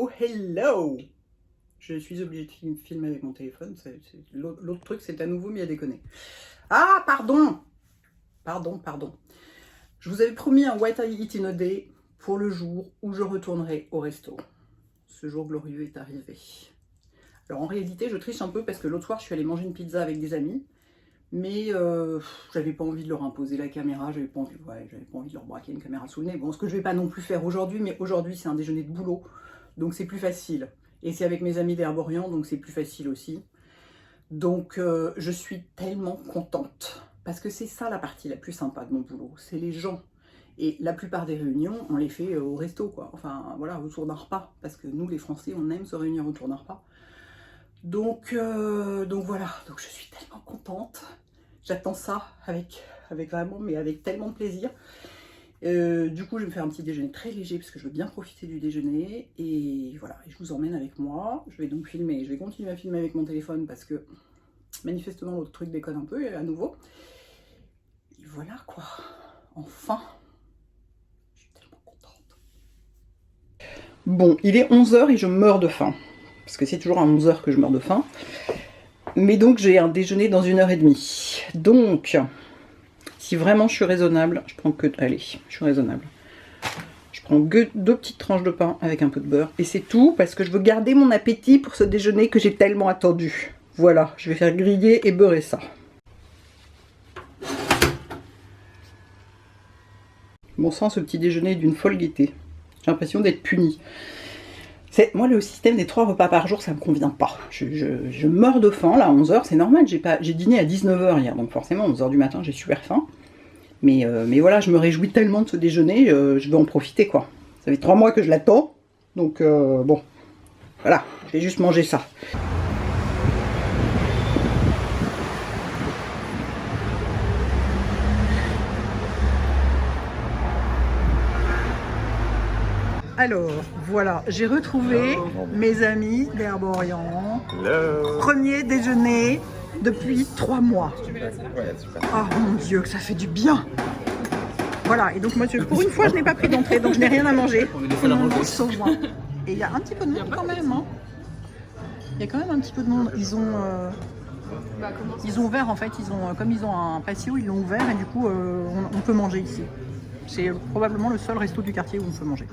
Hello, hello. Je suis obligée de filmer avec mon téléphone. L'autre truc, c'est à nouveau mis à déconner. Ah, pardon. Pardon. Je vous avais promis un What I Eat in a Day pour le jour où je retournerai au resto. Ce jour glorieux est arrivé. Alors en réalité, je triche un peu parce que l'autre soir, je suis allée manger une pizza avec des amis. Mais j'avais pas envie de leur imposer la caméra, j'avais pas envie de leur braquer une caméra sous le nez. Bon, ce que je vais pas non plus faire aujourd'hui, mais aujourd'hui c'est un déjeuner de boulot, donc c'est plus facile. Et c'est avec mes amis d'Herborian, donc c'est plus facile aussi. Donc je suis tellement contente, parce que c'est ça la partie la plus sympa de mon boulot, c'est les gens. Et la plupart des réunions, on les fait au resto, quoi. Enfin voilà, autour d'un repas, parce que nous les Français, on aime se réunir autour d'un repas. Donc voilà, donc je suis tellement contente. J'attends ça avec vraiment, mais avec tellement de plaisir. Du coup, je vais me faire un petit déjeuner très léger parce que je veux bien profiter du déjeuner. Et voilà, et je vous emmène avec moi. Je vais donc filmer, je vais continuer à filmer avec mon téléphone parce que manifestement l'autre truc déconne un peu à nouveau. Et voilà quoi, enfin, je suis tellement contente. Bon, il est 11 h et je meurs de faim. Parce que c'est toujours à 11 h que je meurs de faim. Mais donc j'ai un déjeuner dans 1h30. Donc, si vraiment je suis raisonnable, je prends que... Allez, je suis raisonnable. Je prends que 2 petites tranches de pain avec un peu de beurre. Et c'est tout, parce que je veux garder mon appétit pour ce déjeuner que j'ai tellement attendu. Voilà, je vais faire griller et beurrer ça. Bon sang, ce petit déjeuner est d'une folle gaieté. J'ai l'impression d'être punie. Moi, le système des 3 repas par jour, ça me convient pas. Je meurs de faim, là, à 11 h, c'est normal. J'ai dîné à 19 h hier, donc forcément, à 11 h du matin, j'ai super faim. Mais voilà, je me réjouis tellement de ce déjeuner, je veux en profiter, quoi. Ça fait 3 mois que je l'attends, donc bon, voilà, je vais juste manger ça. Alors, voilà, j'ai retrouvé mes amis d'Herborian. Premier déjeuner depuis 3 mois. Oh mon Dieu, que ça fait du bien. Voilà, et donc moi, pour une fois, je n'ai pas pris d'entrée, donc je n'ai rien à manger. Sauf moi. Et il y a un petit peu de monde quand même. Hein. Il y a quand même un petit peu de monde. Ils ont ouvert, en fait, comme ils ont un patio, ils l'ont ouvert et du coup, on peut manger ici. C'est probablement le seul resto du quartier où on peut manger.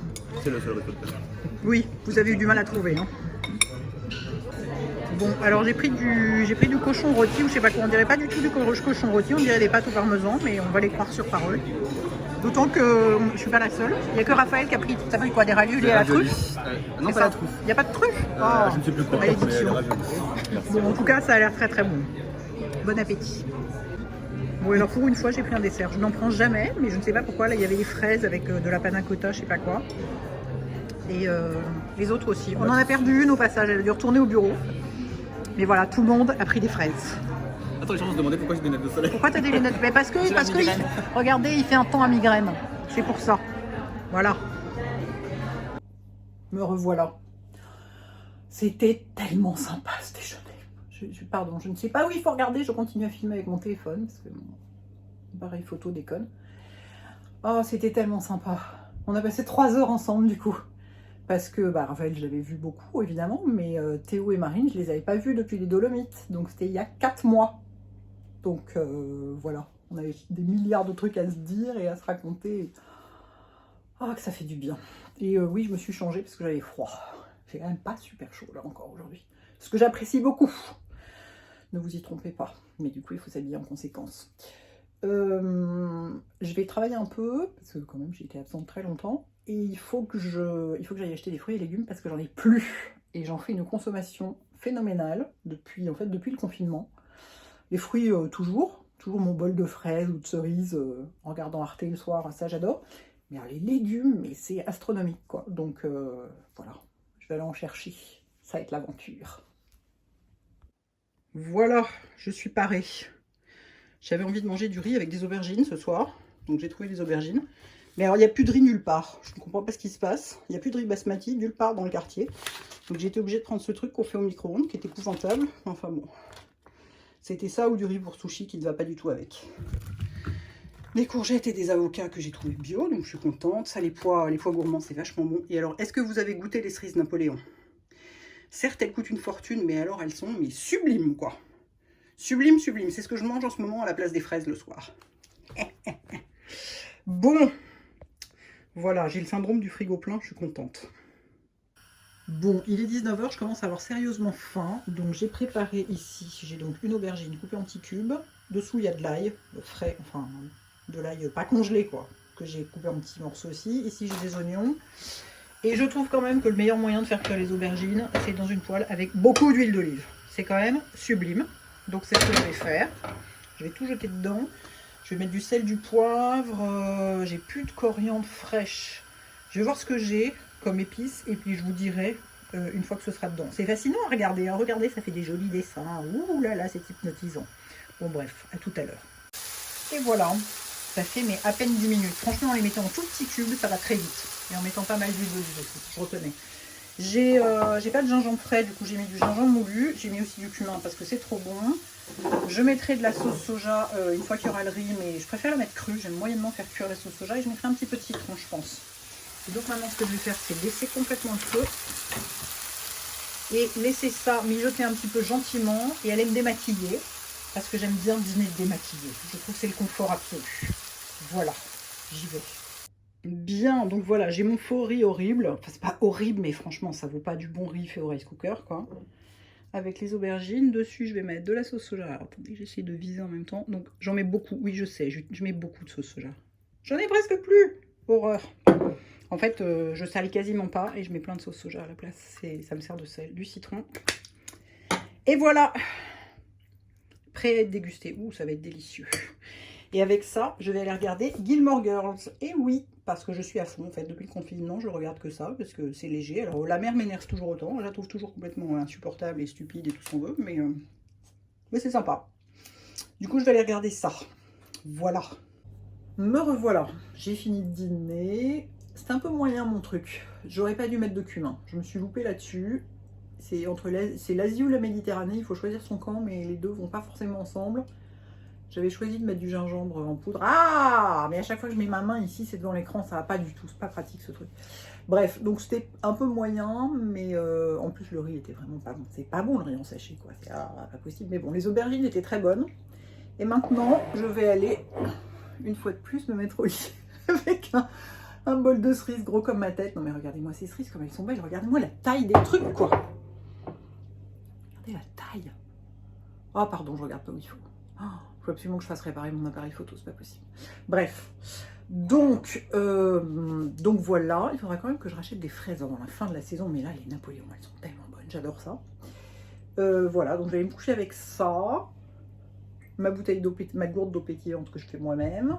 C'est le seul resto de quartier. Oui, vous avez eu du mal à trouver. Hein. Bon, alors j'ai pris du cochon rôti ou je sais pas quoi. On dirait pas du tout du cochon rôti, on dirait des pâtes au parmesan, mais on va les croire sur parole. D'autant que je suis pas la seule. Il n'y a que Raphaël qui a pris. Ça pris quoi, des raviolis à la truffe? Non, pas la truffe. Il n'y a pas de truffe? Je ne sais plus quoi. Malédiction. Bon, en tout cas, ça a l'air très très bon. Bon appétit. Bon, alors pour une fois, j'ai pris un dessert. Je n'en prends jamais, mais je ne sais pas pourquoi. Là, il y avait des fraises avec de la panna cotta, je sais pas quoi. Et les autres aussi. On en a perdu une au passage. Elle a dû retourner au bureau. Mais voilà, tout le monde a pris des fraises. Attends, les gens vont se demander pourquoi j'ai des lunettes de soleil. Pourquoi tu as des lunettes? Mais parce que regardez, il fait un temps à migraine. C'est pour ça. Voilà. Me revoilà. C'était tellement sympa ce déjeuner. Pardon, je ne sais pas où il faut regarder. Je continue à filmer avec mon téléphone parce que mon appareil photo déconne. Oh, c'était tellement sympa. On a passé 3 heures ensemble du coup. Parce que Raphaël, je l'avais vu beaucoup évidemment, mais Théo et Marine, je les avais pas vus depuis les Dolomites. Donc c'était il y a 4 mois. Donc voilà, on avait des milliards de trucs à se dire et à se raconter. Ah, que ça fait du bien. Et oui, je me suis changée parce que j'avais froid. J'ai quand même pas super chaud là encore aujourd'hui. Ce que j'apprécie beaucoup. Ne vous y trompez pas. Mais du coup, il faut s'habiller en conséquence. Je vais travailler un peu, parce que quand même j'ai été absente très longtemps. Et il faut que j'aille acheter des fruits et légumes parce que j'en ai plus. Et j'en fais une consommation phénoménale depuis le confinement. Les fruits, toujours mon bol de fraises ou de cerises en regardant Arte le soir, ça j'adore. Mais alors, les légumes, mais c'est astronomique quoi. Donc voilà, je vais aller en chercher. Ça va être l'aventure. Voilà, je suis parée. J'avais envie de manger du riz avec des aubergines ce soir. Donc j'ai trouvé des aubergines. Mais alors il n'y a plus de riz nulle part. Je ne comprends pas ce qui se passe. Il n'y a plus de riz basmati nulle part dans le quartier. Donc j'ai été obligée de prendre ce truc qu'on fait au micro-ondes, qui est épouvantable. Enfin bon. C'était ça ou du riz pour sushi qui ne va pas du tout avec. des courgettes et des avocats que j'ai trouvé bio, donc je suis contente. Ça, les pois gourmands, c'est vachement bon. Et alors, est-ce que vous avez goûté les cerises Napoléon? Certes, elles coûtent une fortune, mais alors elles sont sublimes, quoi. Sublime, sublime. C'est ce que je mange en ce moment à la place des fraises le soir. Bon, voilà, j'ai le syndrome du frigo plein, je suis contente. Bon, il est 19 h, je commence à avoir sérieusement faim. Donc j'ai préparé ici, j'ai donc une aubergine coupée en petits cubes. Dessous, il y a de l'ail frais, enfin de l'ail pas congelé, quoi, que j'ai coupé en petits morceaux aussi. Ici, j'ai des oignons. Et je trouve quand même que le meilleur moyen de faire cuire les aubergines, c'est dans une poêle avec beaucoup d'huile d'olive. C'est quand même sublime. Donc c'est ce que je vais faire. Je vais tout jeter dedans. Je vais mettre du sel, du poivre. J'ai plus de coriandre fraîche. Je vais voir ce que j'ai comme épices et puis je vous dirai une fois que ce sera dedans. C'est fascinant à regarder. Hein. Regardez, ça fait des jolis dessins. Ouh là là, c'est hypnotisant. Bon bref, à tout à l'heure. Et voilà, ça fait mais à peine 10 minutes. Franchement, en les mettant en tout petits cubes, ça va très vite. Et en mettant pas mal d'huile d'olive aussi, je retenais. J'ai pas de gingembre frais, du coup j'ai mis du gingembre moulu. J'ai mis aussi du cumin parce que c'est trop bon. Je mettrai de la sauce soja une fois qu'il y aura le riz, mais je préfère la mettre crue. J'aime moyennement faire cuire la sauce soja et je mettrai un petit peu de citron, je pense. Et donc maintenant, ce que je vais faire, c'est baisser complètement le feu et laisser ça mijoter un petit peu gentiment et aller me démaquiller parce que j'aime bien dîner démaquillé. Je trouve que c'est le confort absolu. Voilà, j'y vais. Bien, donc voilà, j'ai mon faux riz horrible. Enfin, c'est pas horrible, mais franchement, ça vaut pas du bon riz fait au rice cooker, quoi. Avec les aubergines. Dessus, je vais mettre de la sauce soja. Alors, attendez, j'essaie de viser en même temps. Donc, j'en mets beaucoup. Oui, je sais, je mets beaucoup de sauce soja. J'en ai presque plus. Horreur. En fait, je salis quasiment pas et je mets plein de sauce soja à la place. Ça me sert de sel, du citron. Et voilà. Prêt à être dégusté. Ouh, ça va être délicieux. Et avec ça, je vais aller regarder Gilmore Girls. Et oui, parce que je suis à fond, en fait. Depuis le confinement, je regarde que ça, parce que c'est léger. Alors, la mère m'énerve toujours autant. Je la trouve toujours complètement insupportable et stupide et tout ce qu'on veut. Mais c'est sympa. Du coup, je vais aller regarder ça. Voilà. Me revoilà. J'ai fini de dîner. C'est un peu moyen, mon truc. J'aurais pas dû mettre de cumin. Je me suis loupée là-dessus. C'est l'Asie ou la Méditerranée. Il faut choisir son camp, mais les deux vont pas forcément ensemble. J'avais choisi de mettre du gingembre en poudre. Ah, mais à chaque fois que je mets ma main ici, c'est devant l'écran, ça va pas du tout. C'est pas pratique ce truc. Bref, donc c'était un peu moyen, mais en plus le riz était vraiment pas bon. C'est pas bon le riz en sachet, quoi. C'est pas possible. Mais bon, les aubergines étaient très bonnes. Et maintenant, je vais aller, une fois de plus, me mettre au lit avec un bol de cerises gros comme ma tête. Non mais regardez-moi ces cerises, comme elles sont belles. Regardez-moi la taille des trucs, quoi. Regardez la taille. Oh, pardon, je regarde pas où il faut. Oh, il faut absolument que je fasse réparer mon appareil photo, c'est pas possible. Bref, donc voilà, il faudra quand même que je rachète des fraises avant la fin de la saison, mais là, les Napoléons, elles sont tellement bonnes, j'adore ça. Voilà, donc je vais me coucher avec ça, ma bouteille d'eau, ma gourde d'eau pétillante que je fais moi-même.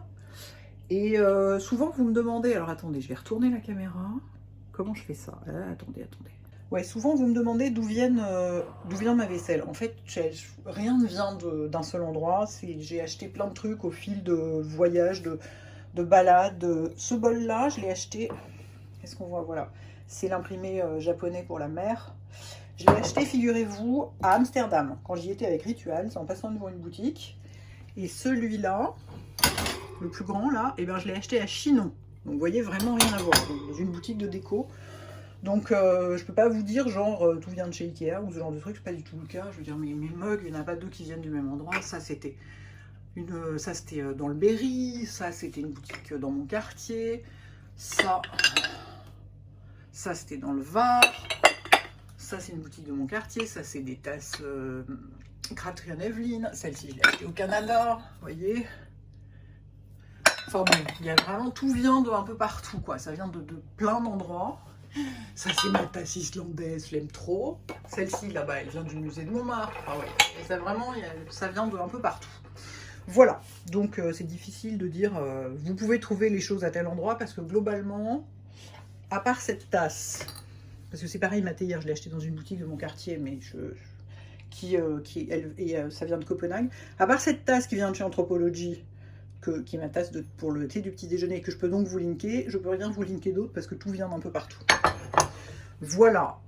Et souvent, vous me demandez, alors attendez, je vais retourner la caméra. Comment je fais ça? Attendez. Ouais, souvent vous me demandez d'où vient ma vaisselle. En fait, rien ne vient d'un seul endroit. J'ai acheté plein de trucs au fil de voyages, de balades. Ce bol-là, je l'ai acheté. Qu'est-ce qu'on voit? Voilà. C'est l'imprimé japonais pour la mer. Je l'ai acheté, figurez-vous, à Amsterdam. Quand j'y étais avec Ritual, c'est en passant devant une boutique. Et celui-là, le plus grand là, eh ben, je l'ai acheté à Chinon. Donc vous voyez, vraiment rien à voir. Dans une boutique de déco. Donc je peux pas vous dire genre tout vient de chez Ikea ou ce genre de truc, c'est pas du tout le cas. Je veux dire, mes mugs, il n'y en a pas deux qui viennent du même endroit. Ça c'était dans le Berry, ça c'était une boutique dans mon quartier, ça c'était dans le Var, ça c'est une boutique de mon quartier, ça c'est des tasses Crabtree & Evelyn, celle-ci je l'ai achetée au Canada, vous voyez. Enfin bon, il y a vraiment, tout vient de un peu partout quoi, ça vient de plein d'endroits. Ça c'est ma tasse islandaise, je l'aime trop. Celle-ci là-bas, elle vient du musée de Montmartre. Enfin, ouais. Et ça vraiment, ça vient de un peu partout. Voilà, donc c'est difficile de dire vous pouvez trouver les choses à tel endroit parce que globalement, à part cette tasse, parce que c'est pareil, ma théière, je l'ai achetée dans une boutique de mon quartier, mais ça vient de Copenhague. À part cette tasse qui vient de chez Anthropologie, qui est ma tasse pour le thé du petit déjeuner, que je peux donc vous linker, je peux rien vous linker d'autre parce que tout vient d'un peu partout. Voilà.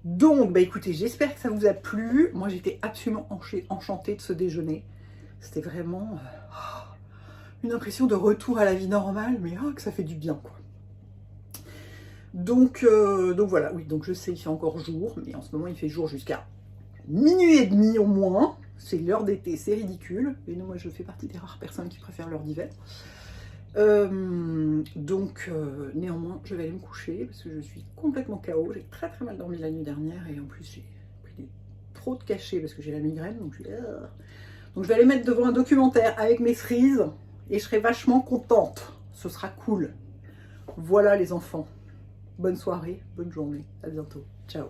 Donc, bah écoutez, j'espère que ça vous a plu. Moi, j'étais absolument enchantée de ce déjeuner. C'était vraiment une impression de retour à la vie normale, mais que ça fait du bien, quoi. Donc voilà, oui, donc je sais qu'il fait encore jour, mais en ce moment il fait jour jusqu'à minuit et demi au moins. C'est l'heure d'été, c'est ridicule. Et non, moi je fais partie des rares personnes qui préfèrent l'heure d'hiver. Néanmoins, je vais aller me coucher parce que je suis complètement KO. J'ai très très mal dormi la nuit dernière et en plus j'ai pris trop de cachets parce que j'ai la migraine. Donc je vais aller mettre devant un documentaire avec mes cerises et je serai vachement contente. Ce sera cool. Voilà les enfants. Bonne soirée, bonne journée. À bientôt. Ciao.